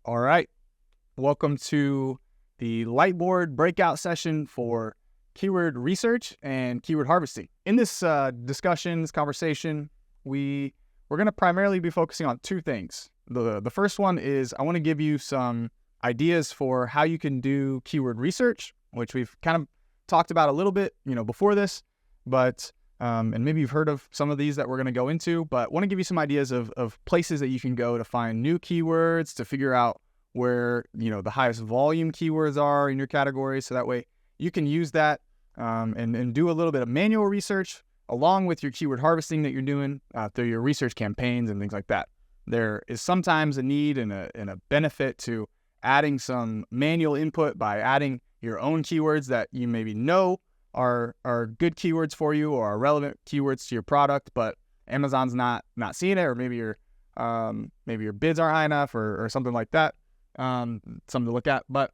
All right. Welcome to the Lightboard breakout session for keyword research and keyword harvesting. In this this conversation, we're going to primarily be focusing on two things. The first one is I want to give you some ideas for how you can do keyword research, which we've kind of talked about a little bit, before this, but and maybe you've heard of some of these that we're going to go into, but want to give you some ideas of places that you can go to find new keywords, to figure out where, the highest volume keywords are in your category. So that way you can use that and do a little bit of manual research along with your keyword harvesting that you're doing through your research campaigns and things like that. There is sometimes a need and a benefit to adding some manual input by adding your own keywords that you maybe know are good keywords for you or are relevant keywords to your product, but Amazon's not seeing it, or maybe your bids aren't high enough or something like that. Something to look at. But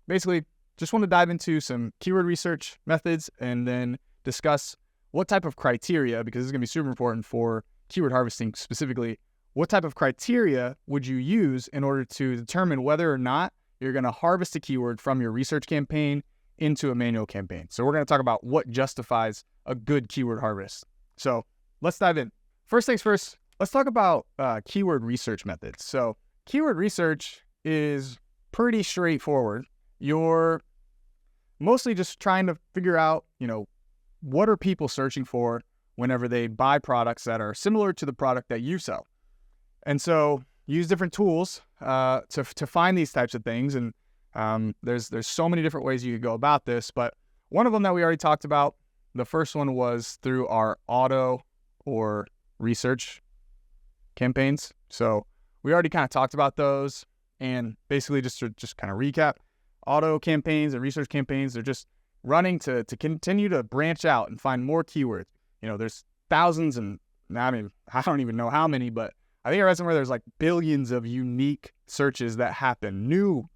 basically, just want to dive into some keyword research methods and then discuss what type of criteria, because this is going to be super important for keyword harvesting specifically. What type of criteria would you use in order to determine whether or not you're going to harvest a keyword from your research campaign into a manual campaign? So we're going to talk about what justifies a good keyword harvest. So let's dive in. First things first, let's talk about keyword research methods. So keyword research is pretty straightforward. You're mostly just trying to figure out, what are people searching for whenever they buy products that are similar to the product that you sell. And so use different tools to find these types of things. And there's so many different ways you could go about this, but one of them that we already talked about, the first one was through our auto or research campaigns. So we already kind of talked about those, and basically just to kind of recap, auto campaigns and research campaigns, they're just running to continue to branch out and find more keywords. There's thousands, and I don't even know how many, but I think I read somewhere there's like billions of unique searches that happen, new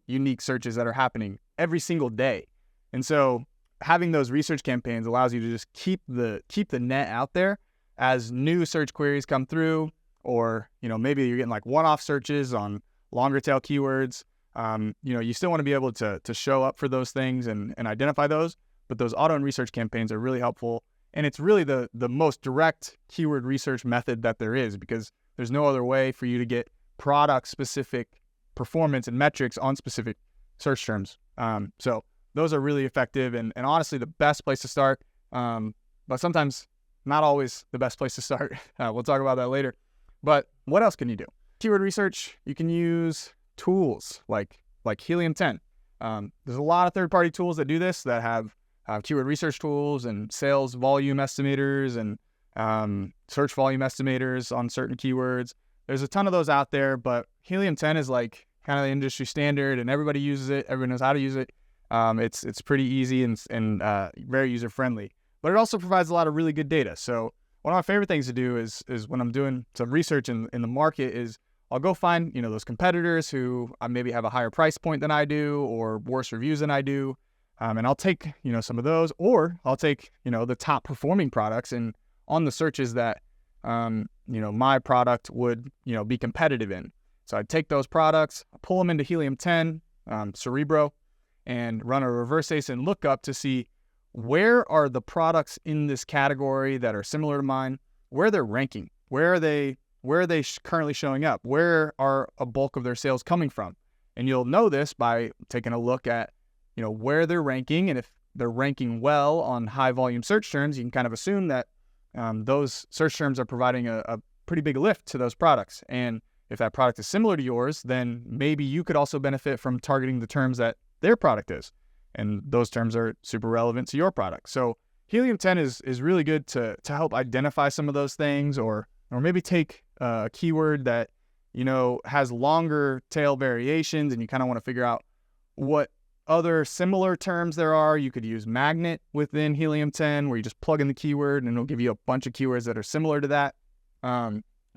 unique searches that are happening every single day. And so having those research campaigns allows you to just keep the net out there as new search queries come through, or, maybe you're getting like one-off searches on longer tail keywords. You still want to be able to show up for those things and identify those, but those auto and research campaigns are really helpful. And it's really the most direct keyword research method that there is, because there's no other way for you to get product-specific performance and metrics on specific search terms. So those are really effective and honestly the best place to start, but sometimes not always the best place to start. We'll talk about that later. But what else can you do? Keyword research, you can use tools like Helium 10. There's a lot of third-party tools that do this, that have keyword research tools and sales volume estimators and search volume estimators on certain keywords. There's a ton of those out there, but Helium 10 is like kind of the industry standard, and everybody uses it. Everyone knows how to use it. It's pretty easy and very user-friendly, but it also provides a lot of really good data. So one of my favorite things to do is when I'm doing some research in the market is I'll go find, those competitors who maybe have a higher price point than I do or worse reviews than I do. And I'll take, some of those, or I'll take, the top performing products and on the searches that, my product would, be competitive in. So I'd take those products, pull them into Helium 10, Cerebro, and run a reverse ASIN lookup to see where are the products in this category that are similar to mine, where they're ranking, where are they currently showing up, where are a bulk of their sales coming from. And you'll know this by taking a look at, where they're ranking, and if they're ranking well on high volume search terms, you can kind of assume that those search terms are providing a pretty big lift to those products. And if that product is similar to yours, then maybe you could also benefit from targeting the terms that their product is. And those terms are super relevant to your product. So Helium 10 is really good to help identify some of those things, or maybe take a keyword that, has longer tail variations and you kind of want to figure out what other similar terms there are. You could use Magnet within Helium 10, where you just plug in the keyword and it'll give you a bunch of keywords that are similar to that.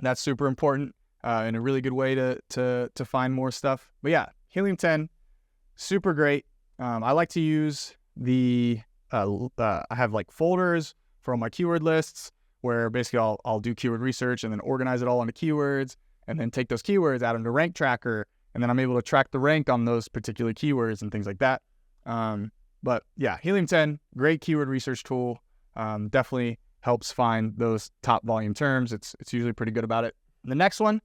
That's super important and a really good way to find more stuff. But yeah, Helium 10, super great. I like to use I have like folders for all my keyword lists, where basically I'll do keyword research and then organize it all into keywords, and then take those keywords, add them to Rank Tracker, and then I'm able to track the rank on those particular keywords and things like that. But yeah, Helium 10, great keyword research tool. Definitely helps find those top volume terms. It's usually pretty good about it. The next one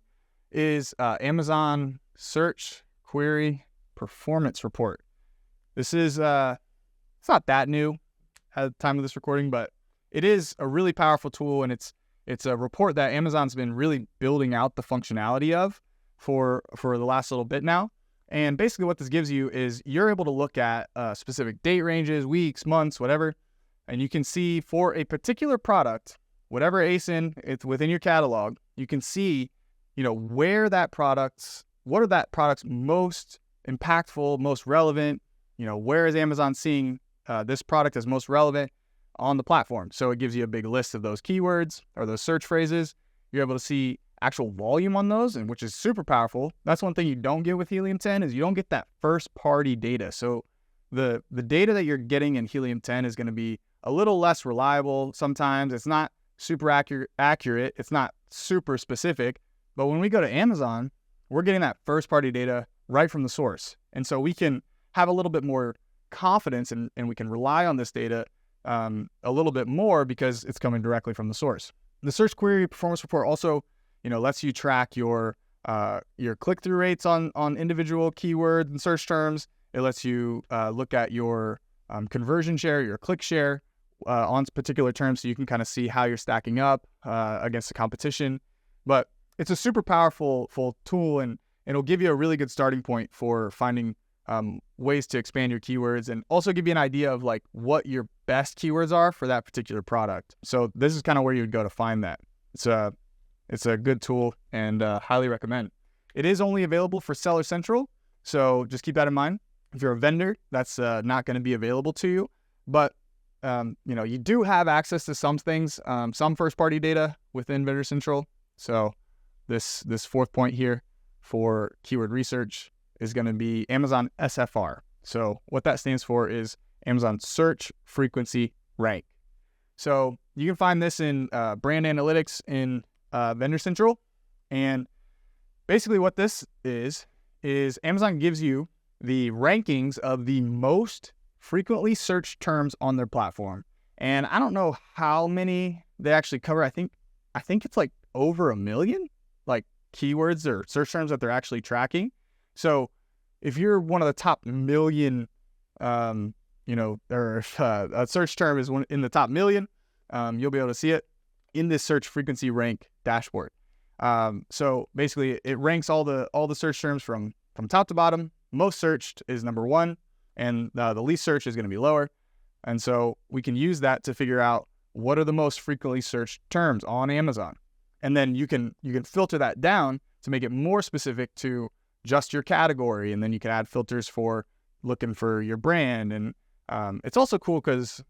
is Amazon Search Query Performance Report. This is it's not that new at the time of this recording, but it is a really powerful tool, and it's a report that Amazon's been really building out the functionality of for the last little bit now. And basically what this gives you is you're able to look at specific date ranges, weeks, months, whatever, and you can see for a particular product, whatever ASIN it's within your catalog, you can see, where that product's, what are that product's most impactful, most relevant, where is Amazon seeing this product as most relevant on the platform. So it gives you a big list of those keywords or those search phrases. You're able to see actual volume on those, and which is super powerful. That's one thing you don't get with Helium 10 is you don't get that first party data. So the data that you're getting in Helium 10 is going to be a little less reliable. Sometimes it's not super accurate. It's not super specific. But when we go to Amazon, we're getting that first party data right from the source. And so we can have a little bit more confidence and we can rely on this data a little bit more because it's coming directly from the source. The search query performance report also, lets you track your click-through rates on individual keywords and search terms. It lets you look at your conversion share, your click share on particular terms, so you can kind of see how you're stacking up against the competition. But it's a super powerful tool, and it'll give you a really good starting point for finding ways to expand your keywords, and also give you an idea of like what your best keywords are for that particular product. So this is kind of where you would go to find that. It's a good tool, and highly recommend. It is only available for Seller Central, so just keep that in mind. If you're a vendor, that's not going to be available to you. But you do have access to some things, some first-party data within Vendor Central. So this fourth point here for keyword research is going to be Amazon SFR. So what that stands for is Amazon Search Frequency Rank. So you can find this in brand analytics in Vendor Central. And basically what this is Amazon gives you the rankings of the most frequently searched terms on their platform. And I don't know how many they actually cover. I think it's like over 1 million like keywords or search terms that they're actually tracking. So if you're one of the top 1 million, a search term is in the top 1 million, you'll be able to see it in this search frequency rank dashboard. So basically it ranks all the search terms from top to bottom. Most searched is number 1, and the least searched is going to be lower. And so we can use that to figure out what are the most frequently searched terms on Amazon. And then you can filter that down to make it more specific to just your category. And then you can add filters for looking for your brand. And it's also cool because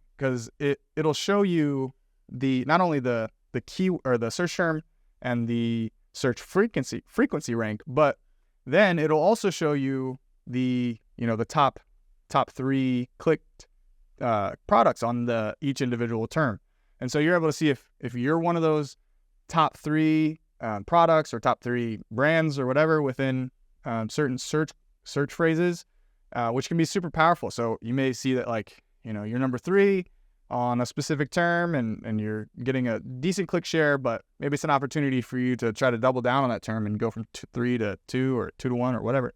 it'll show you not only the key or the search term and the search frequency rank, but then it'll also show you the top 3 clicked products on each individual term. And so you're able to see if you're one of those top 3 products or top 3 brands or whatever within certain search phrases, which can be super powerful. So you may see that you're number 3 on a specific term and you're getting a decent click share, but maybe it's an opportunity for you to try to double down on that term and go from 3 to 2 or 2 to 1 or whatever.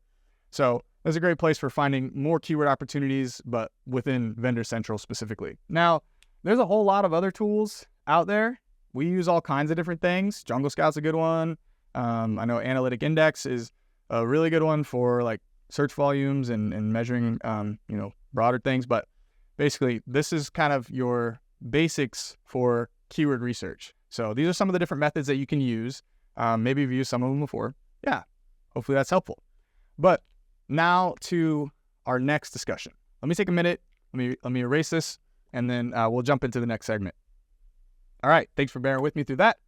So that's a great place for finding more keyword opportunities, but within Vendor Central specifically. Now, there's a whole lot of other tools out there. We use all kinds of different things. Jungle Scout's a good one. I know Analytic Index is a really good one for like search volumes and measuring, broader things. But basically, this is kind of your basics for keyword research. So these are some of the different methods that you can use. Maybe you've used some of them before. Yeah, hopefully that's helpful. But now to our next discussion. Let me take a minute. Let me erase this, and then we'll jump into the next segment. All right, thanks for bearing with me through that.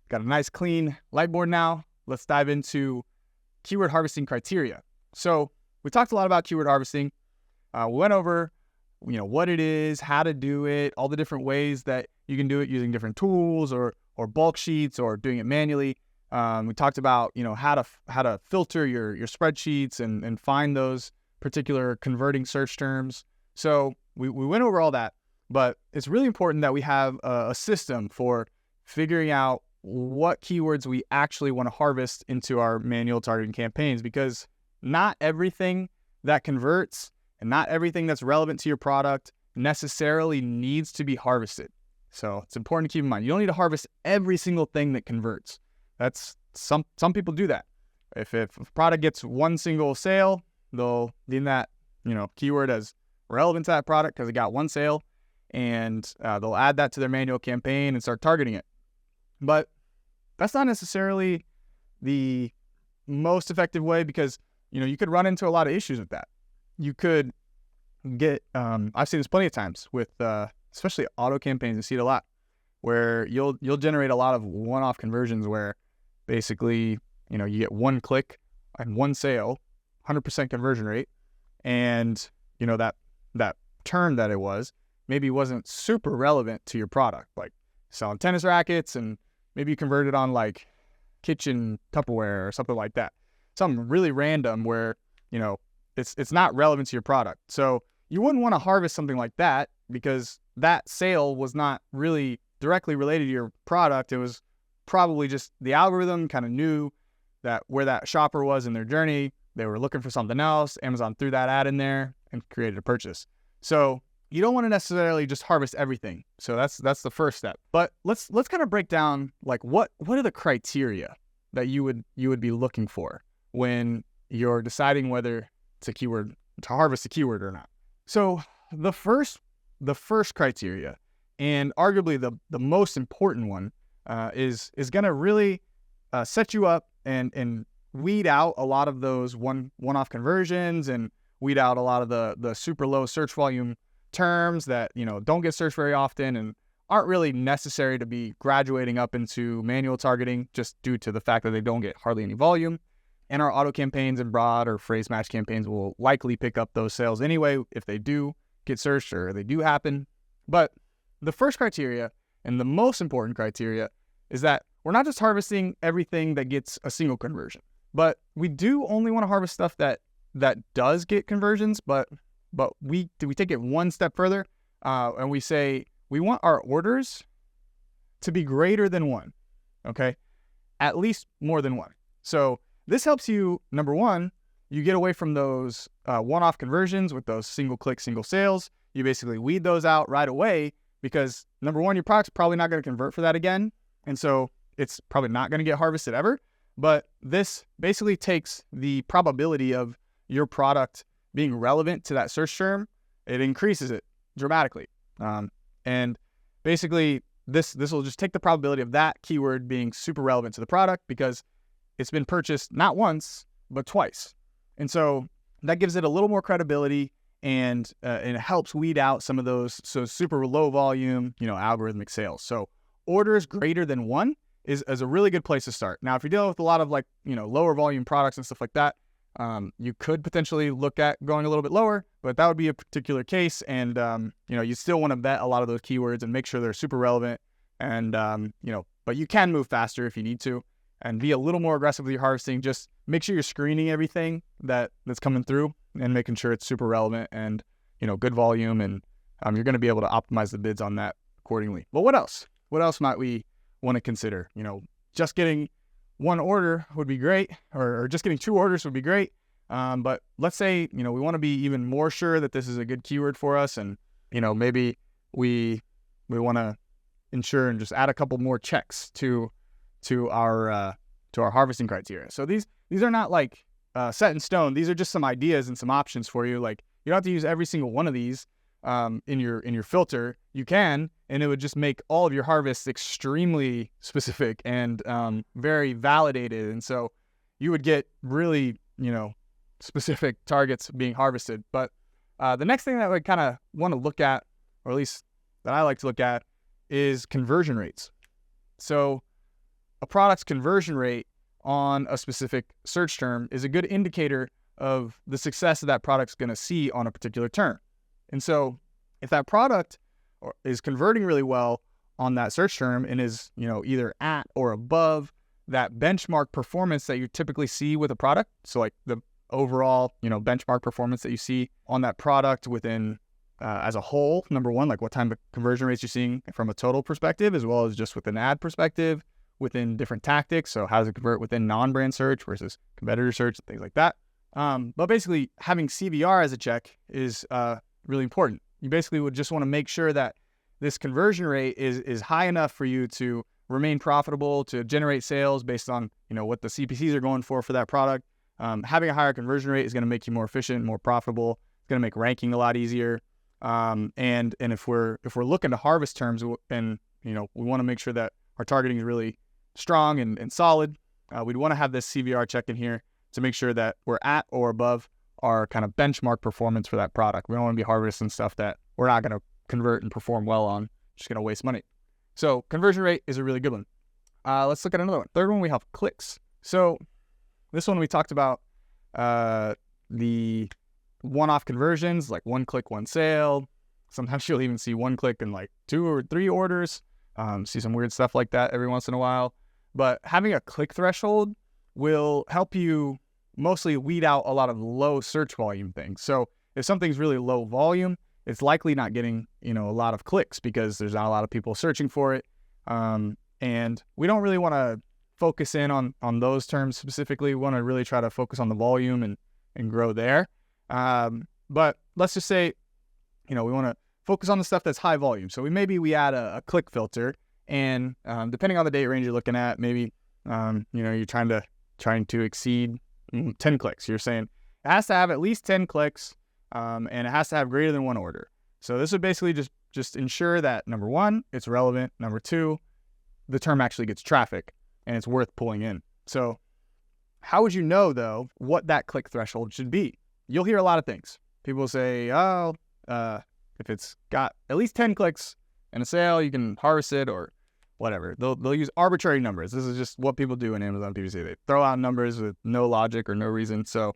Got a nice clean Lightboard now. Let's dive into keyword harvesting criteria. So we talked a lot about keyword harvesting. We went over, what it is, how to do it, all the different ways that you can do it using different tools or bulk sheets or doing it manually. We talked about, how to filter your spreadsheets and find those particular converting search terms. So we went over all that, but it's really important that we have a system for figuring out what keywords we actually want to harvest into our manual targeting campaigns, because not everything that converts and not everything that's relevant to your product necessarily needs to be harvested. So it's important to keep in mind, you don't need to harvest every single thing that converts. That's some people do that. If a product gets one single sale, they'll deem that, keyword as relevant to that product because it got one sale, and they'll add that to their manual campaign and start targeting it. But that's not necessarily the most effective way, because, you could run into a lot of issues with that. You could get, I've seen this plenty of times with, especially auto campaigns. You see it a lot, where you'll generate a lot of one-off conversions where basically, you get one click and one sale, 100% conversion rate, and that term that it was maybe wasn't super relevant to your product, like selling tennis rackets, and maybe you converted on like kitchen Tupperware or something like that. Something really random where, it's not relevant to your product. So you wouldn't want to harvest something like that, because that sale was not really directly related to your product. It was probably just the algorithm kind of knew that where that shopper was in their journey. They were looking for something else. Amazon threw that ad in there and created a purchase. So you don't want to necessarily just harvest everything. So that's the first step. But let's kind of break down, like, what are the criteria that you would be looking for when you're deciding whether to harvest a keyword or not. So the first criteria, and arguably the most important one, is going to really set you up and weed out a lot of those one-off conversions, and weed out a lot of the super low search volume terms that don't get searched very often and aren't really necessary to be graduating up into manual targeting, just due to the fact that they don't get hardly any volume. And our auto campaigns and broad or phrase match campaigns will likely pick up those sales anyway if they do get searched or they do happen. But the first criteria, and the most important criteria, is that we're not just harvesting everything that gets a single conversion, but we do only want to harvest stuff that does get conversions. But we take it one step further, and we say we want our orders to be greater than one. Okay, at least more than one. So this helps you, number one, you get away from those one-off conversions with those single-click, single sales. You basically weed those out right away, because number one, your product's probably not going to convert for that again, and so it's probably not going to get harvested ever. But this basically takes the probability of your product being relevant to that search term, it increases it dramatically. And basically, this will just take the probability of that keyword being super relevant to the product, because it's been purchased not once, but twice. And so that gives it a little more credibility, and it helps weed out some of those super low volume, algorithmic sales. So orders greater than one is a really good place to start. Now, if you're dealing with a lot of lower volume products and stuff like that, you could potentially look at going a little bit lower, but that would be a particular case. And, you still want to vet a lot of those keywords and make sure they're super relevant. And, but you can move faster if you need to, and be a little more aggressive with your harvesting. Just make sure you're screening everything that's coming through and making sure it's super relevant and, good volume. And you're going to be able to optimize the bids on that accordingly. But what else? What else might we want to consider? Just getting one order would be great, or just getting two orders would be great. But let's say, we want to be even more sure that this is a good keyword for us. And, maybe we want to ensure and just add a couple more checks to our harvesting criteria. So these are not like set in stone. These are just some ideas and some options for you. Like, you don't have to use every single one of these in your filter. You can, and it would just make all of your harvests extremely specific and very validated. And so you would get really, specific targets being harvested. But the next thing that we kind of want to look at, or at least that I like to look at, is conversion rates. So a product's conversion rate on a specific search term is a good indicator of the success that product's going to see on a particular term. And so if that product is converting really well on that search term and is, either at or above that benchmark performance that you typically see with a product. So like the overall, benchmark performance that you see on that product within as a whole, number one, like what type of conversion rates you're seeing from a total perspective, as well as just with an ad perspective, within different tactics. So how does it convert within non-brand search versus competitor search, things like that. But basically having CVR as a check is really important. You basically would just want to make sure that this conversion rate is high enough for you to remain profitable, to generate sales based on, what the CPCs are going for that product. Having a higher conversion rate is going to make you more efficient, more profitable. It's going to make ranking a lot easier. And if we're looking to harvest terms and, we want to make sure that our targeting is really strong and solid, we'd want to have this CVR check in here to make sure that we're at or above our kind of benchmark performance for that product. We don't want to be harvesting stuff that we're not going to convert and perform well on, just going to waste money. So conversion rate is a really good one. Let's look at another one. Third one, we have clicks. So this one we talked about the one-off conversions, like one click, one sale. Sometimes you'll even see one click in like 2 or 3 orders. See some weird stuff like that every once in a while. But having a click threshold will help you mostly weed out a lot of low search volume things. So if something's really low volume, it's likely not getting, a lot of clicks because there's not a lot of people searching for it. And we don't really want to focus in on those terms specifically. We want to really try to focus on the volume and grow there. But let's just say, we want to focus on the stuff that's high volume. So we add a click filter, and depending on the date range you're looking at, maybe you're trying to exceed 10 clicks. You're saying it has to have at least 10 clicks, and it has to have greater than 1 order. So this would basically just ensure that, number one, it's relevant. Number two, the term actually gets traffic and it's worth pulling in. So how would you know, though, what that click threshold should be? You'll hear a lot of things. People say, if it's got at least 10 clicks and a sale, you can harvest it, or whatever. They'll use arbitrary numbers. This is just what people do in Amazon PPC. They throw out numbers with no logic or no reason. So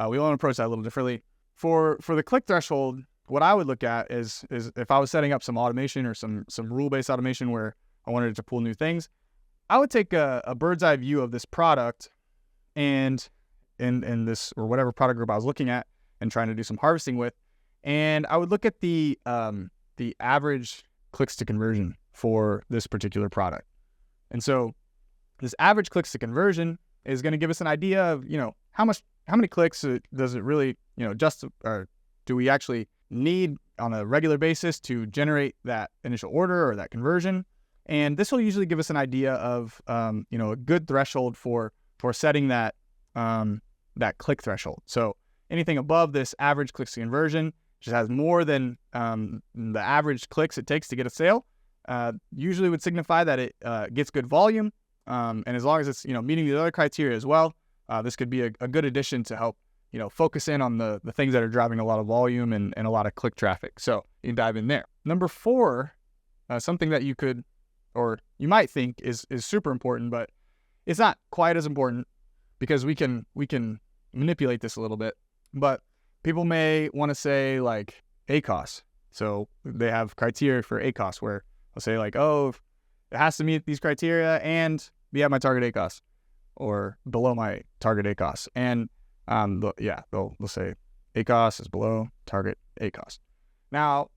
we want to approach that a little differently. For the click threshold, what I would look at is if I was setting up some automation or some rule-based automation where I wanted to pull new things, I would take a bird's eye view of this product and this, or whatever product group I was looking at and trying to do some harvesting with, and I would look at the average clicks to conversion for this particular product. And so this average clicks to conversion is going to give us an idea of, how many clicks does it really, or do we actually need on a regular basis to generate that initial order or that conversion. And this will usually give us an idea of, a good threshold for setting that click threshold. So anything above this average clicks to conversion just has more than the average clicks it takes to get a sale, usually would signify that it gets good volume. And as long as it's, meeting the other criteria as well, this could be a good addition to help, focus in on the things that are driving a lot of volume and a lot of click traffic. So you can dive in there. Number 4, something that you could, or you might think is super important, but it's not quite as important because we can manipulate this a little bit. But people may want to say like ACOS. So they have criteria for ACOS where they'll say like, it has to meet these criteria and be at my target ACOS or below my target ACOS. And they'll say ACOS is below target ACOS. Now,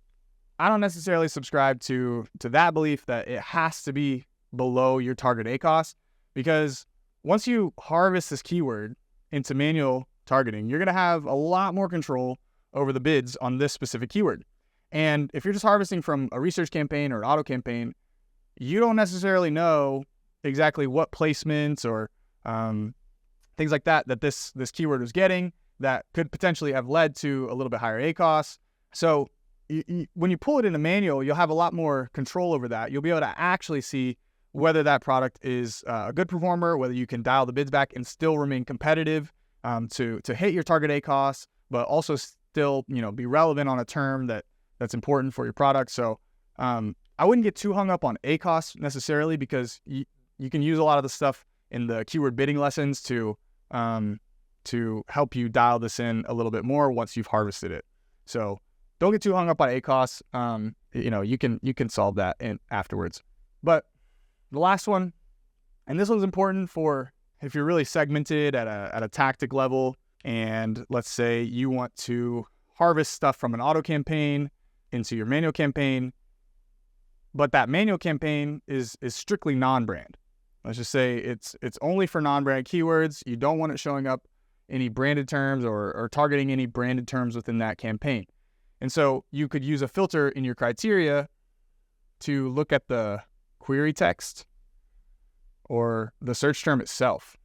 I don't necessarily subscribe to that belief that it has to be below your target ACOS, because once you harvest this keyword into manual targeting, you're going to have a lot more control over the bids on this specific keyword. And if you're just harvesting from a research campaign or an auto campaign, you don't necessarily know exactly what placements or things like that this keyword was getting that could potentially have led to a little bit higher ACOS. So when you pull it in a manual, you'll have a lot more control over that. You'll be able to actually see whether that product is a good performer, whether you can dial the bids back and still remain competitive to hit your target ACOS, but also still be relevant on a term that's important for your product. So I wouldn't get too hung up on ACOS necessarily, because you can use a lot of the stuff in the keyword bidding lessons to help you dial this in a little bit more once you've harvested it. So don't get too hung up on ACOS. You can solve that afterwards. But the last one, And this one's important for if you're really segmented at a tactic level, and let's say you want to harvest stuff from an auto campaign into your manual campaign, but that manual campaign is strictly non-brand. Let's just say it's only for non-brand keywords. You don't want it showing up any branded terms or targeting any branded terms within that campaign. And so you could use a filter in your criteria to look at the query text or the search term itself.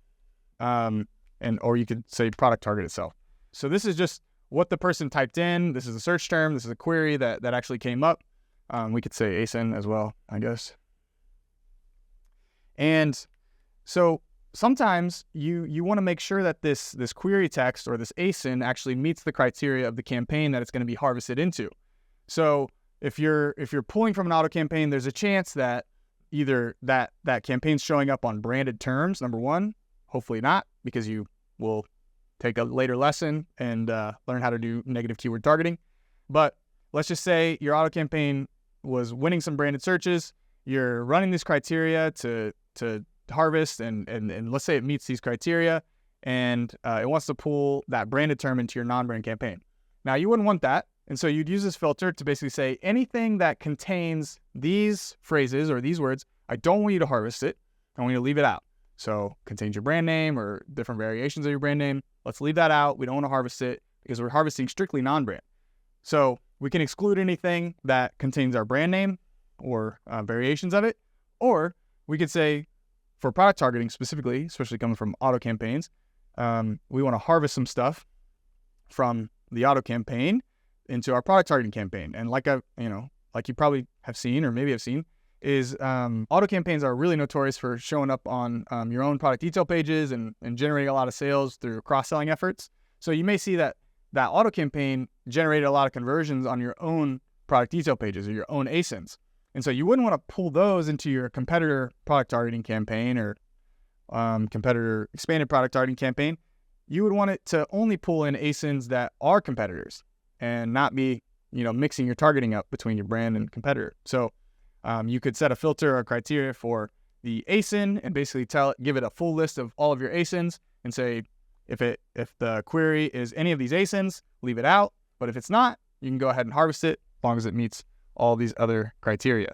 Or you could say product target itself. So this is just what the person typed in. This is a search term. This is a query that actually came up. We could say ASIN as well, I guess. And so sometimes you want to make sure that this query text or this ASIN actually meets the criteria of the campaign that it's going to be harvested into. So if you're pulling from an auto campaign, there's a chance that either that campaign's showing up on branded terms, number one, hopefully not, because you will take a later lesson and learn how to do negative keyword targeting. But let's just say your auto campaign was winning some branded searches. You're running this criteria to harvest, and let's say it meets these criteria, and it wants to pull that branded term into your non-brand campaign. Now, you wouldn't want that, and so you'd use this filter to basically say anything that contains these phrases or these words, I don't want you to harvest it. I want you to leave it out. So contains your brand name or different variations of your brand name. Let's leave that out. We don't want to harvest it because we're harvesting strictly non-brand. So we can exclude anything that contains our brand name or variations of it. Or we could say for product targeting specifically, especially coming from auto campaigns, we want to harvest some stuff from the auto campaign into our product targeting campaign. And like you probably have seen or maybe have seen, is auto campaigns are really notorious for showing up on your own product detail pages and generating a lot of sales through cross-selling efforts. So you may see that auto campaign generated a lot of conversions on your own product detail pages or your own ASINs. And so you wouldn't want to pull those into your competitor product targeting campaign or competitor expanded product targeting campaign. You would want it to only pull in ASINs that are competitors and not be, mixing your targeting up between your brand and competitor. So you could set a filter or criteria for the ASIN and basically give it a full list of all of your ASINs and say, if the query is any of these ASINs, leave it out. But if it's not, you can go ahead and harvest it as long as it meets all these other criteria.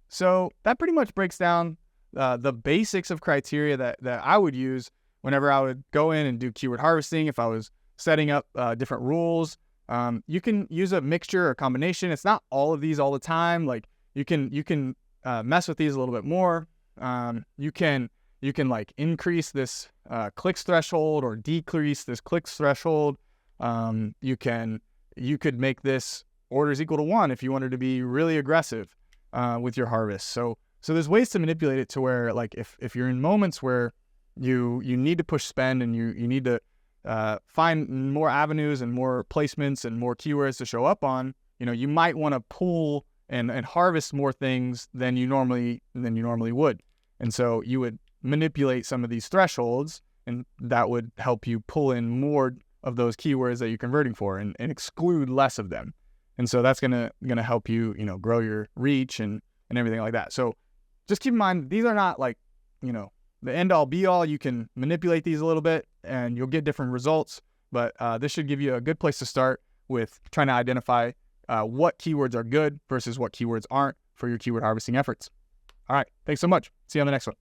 So that pretty much breaks down the basics of criteria that I would use whenever I would go in and do keyword harvesting. If I was setting up different rules, you can use a mixture or combination. It's not all of these all the time. Like you can mess with these a little bit more. You can like increase this clicks threshold or decrease this clicks threshold. You could make this orders equal to 1 if you wanted to be really aggressive with your harvest. So there's ways to manipulate it to where, like, if you're in moments where you need to push spend and you need to find more avenues and more placements and more keywords to show up on, you might want to pull and harvest more things than you normally would. And so you would manipulate some of these thresholds, and that would help you pull in more of those keywords that you're converting for and exclude less of them. And so that's gonna help you, grow your reach and everything like that. So just keep in mind, these are not like, the end all be all. You can manipulate these a little bit and you'll get different results, but this should give you a good place to start with trying to identify what keywords are good versus what keywords aren't for your keyword harvesting efforts. All right, thanks so much. See you on the next one.